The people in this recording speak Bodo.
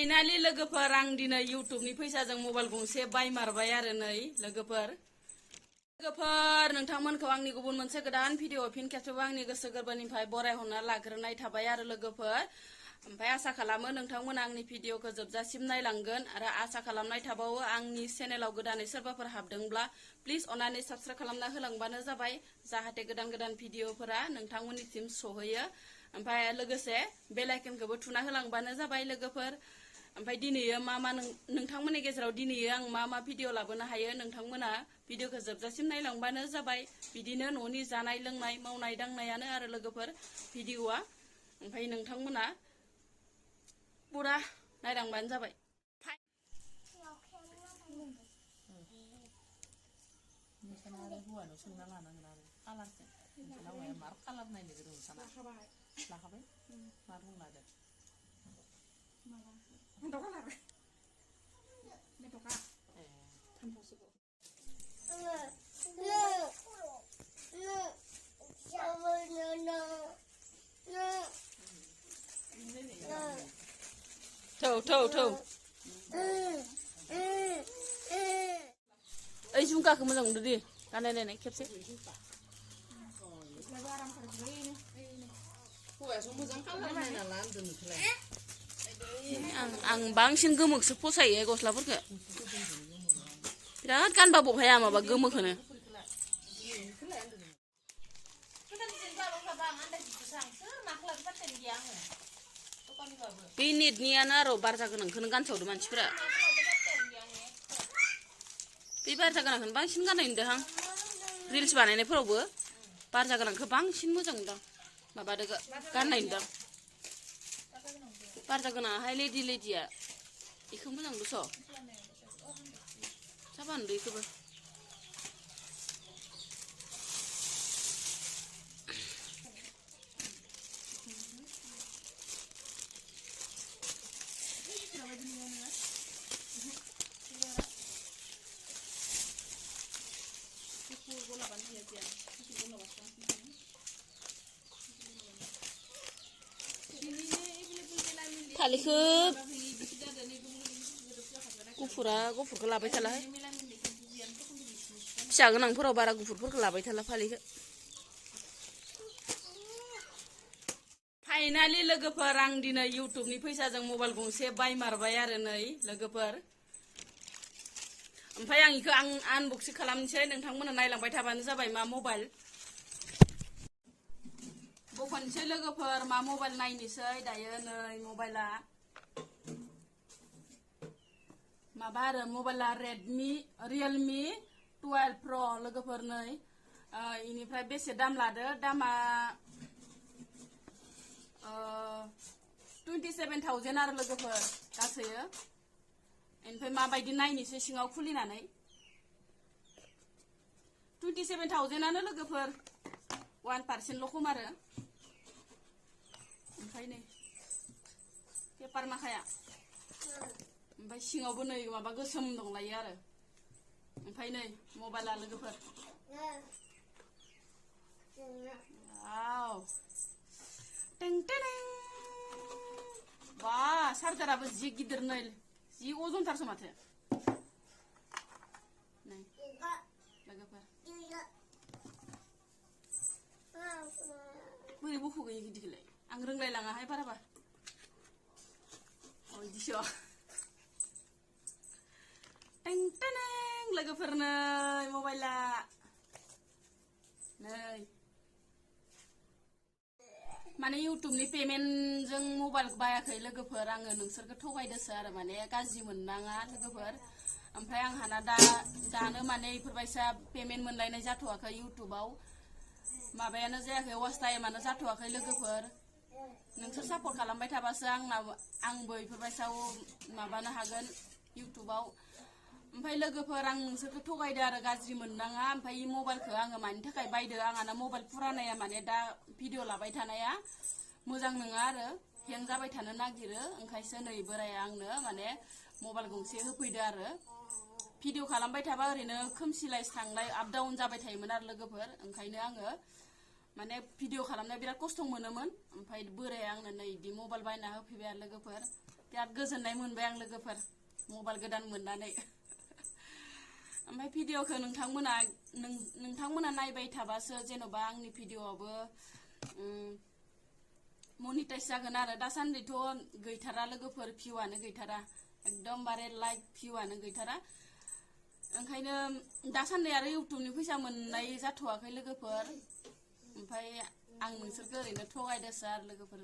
फाइनालि लोगोफोर आं दिनै इउटुबनि फैसाजों मबाइल गंसे बायमारबाय आरो नै लोगोफोर नोंथांमोनखौ आंनि गुबुन मोनसे गोदान भिडिअ फिन खेबसेबो आंनि गोसो गोरबोनिफ्राय बरायहरना लाग्रोनाय थाबाय आरो लोगोफोर ओमफ्राय आसा खालामो नोंथांमोना आंनि भिडिअखौ जोबजासिम नायलांगोन आरो आसा खालामनाय थाबावो आंनि चेनेलाव गोदानै सोरबाफोर हाबदोंब्ला प्लिज अननानै साबस्क्राइब खालामना होलांबानो जाबाय जाहाथे गोदान भिडिअफोरा नोंथांमोननिसिम सहैयो ओमफ्राय लोगोसे बेल आइकनखौबो थुना होलांबानो जाबाय लोगोफोर ओमफ्राय दिनैयो मा नोंथांमोननि गेजेराव दिनैयो आं मा भिडिअ लाबोनो हायो नोंथांमोना भिडिअखौ जोबजासिम नायलांबानो जाबाय बिदिनो न'नि जानाय लोंनाय मावनाय दांनायानो आरो लोगोफोर भिडिअआ ओमफ्राय नोंथांमोना पुरा नायलांबानो जाबाय थौ ओइ झुमकाखौ मोजां मोनदो दे गाननाय खेबसे आं बांसिन गोमोखौसो फसायो गस्लाफोरखौ बिराद गानबा बहाया माबा गोमोखौनो बे नेटनियानो आरो बारजा गोनांखौनो गानसावदो मानसिफोरा बे बारजा गोनांखौनो बांसिन गाननाय नुदों आं रिल्स बानायनायफोरावबो बारजा गोनांखौ बांसिन मोजां नुदों माबादो गाननाय नुदों बारजा गोनाङाहाय लेडिया बेखौ मोजां नुदोंस' साबा नुदों बेखौबो फालिखौ गुफुरखौ लाबाय थालाहाय फिसा गोनांफोराव बारा गुफुरफोरखौ लाबाय थाला फालिखौ फाइनालि लोगोफोर आं दिनै इउटुबनि फैसाजों मबाइल गंसे बायमारबाय आरो नै लोगोफोर ओमफ्राय आं इखौ आनबक्सिं खालामनोसै नोंथांमोना नायलांबाय थाबानो जाबाय मा मबाइल बख'नोसै लोगोफोर मा मबाइल नायनोसै दायो नै मबाइला माबा आरो मबाइला रियेलमि 12 प्र लोगोफोर नै इनिफ्राय बेसे दाम लादो दामा 27,000 आरो लोगोफोर गासैयो ओमफ्राय माबायदि नायनोसै सिङाव खुलिनानै 27,000 लोगोफोर 1% खम आरो ओमफ्राय नै पेपार माखाया ओमफ्राय सिङावबो नै माबा गोसोम दंलायो आरो ओमफ्राय नै मबाइला लोगोफोर वाव टें टें बा चार्जाराबो जि गिदिर नै जि अजनथारसो माथो नै लोगोफोर बोरै बख'गोन गिदिरखौलाय आं रोंलायलाङाहाय बाराबा बिदिस' टें टें लोगोफोर नै मबाइला नै माने इउटुबनि पेमेन्टजों मबाइल बायाखै लोगोफोर आङो नोंसोरखौ थगायदोसो आरो माने गाज्रि मोननाङा लोगोफोर ओमफ्राय आंहाना दानो माने इफोरबायसा पेमेन्ट मोनलायनाय जाथ'वाखै इउटुबाव माबायानो जायाखै वाच टाइमानो जाथ'वाखै लोगोफोर नोंसोर सापर्ट खालामबाय थाबासो आंबो इफोरबायसाव माबानो हागोन इउटुबाव ओमफ्राय लोगोफोर आं नोंसोरखौ थगायदो आरो गाज्रि मोननाङा ओमफ्राय मबाइलखौ आङो मानि थाखाय बायदो आंहाना मबाइल फुरानाया माने दा भिडिअ लाबाय थानाया मोजां नङा आरो हें जाबाय थानो नागिरो ओंखायसो नै बोराया आंनो माने मबाइल गंसे होफैदो आरो भिडिअ खालामबाय थाबा ओरैनो खोमसिलाय थांलाय आप डाउन जाबाय थायोमोन आरो लोगोफोर ओंखायनो आङो माने भिडिअ खालामनाया बिराद खस्थ' मोनोमोन ओमफ्राय बोराया आंनो नै इदि मबाइल बायना होफैबाय आरो लोगोफोर बिराद गोजोननाय मोनबाय आं लोगोफोर मबाइल गोदान मोननानै ओमफ्राय भिडिअखौ नोंथांमोना नायबाय थाबासो जेन'बा आंनि भिडिअआबो मनिटाइज जागोन आरो दासान्दिथ' गैथारा लोगोफोर भिउआनो गैथारा एकदमबारे लाइक भिउआनो गैथारा ओंखायनो दासान्दि आरो इउटुबनि फैसा मोननाय जाथ'वाखै लोगोफोर ओमफ्राय आं नोंसोरखौ ओरैनो थगायदोसो आरो लोगोफोर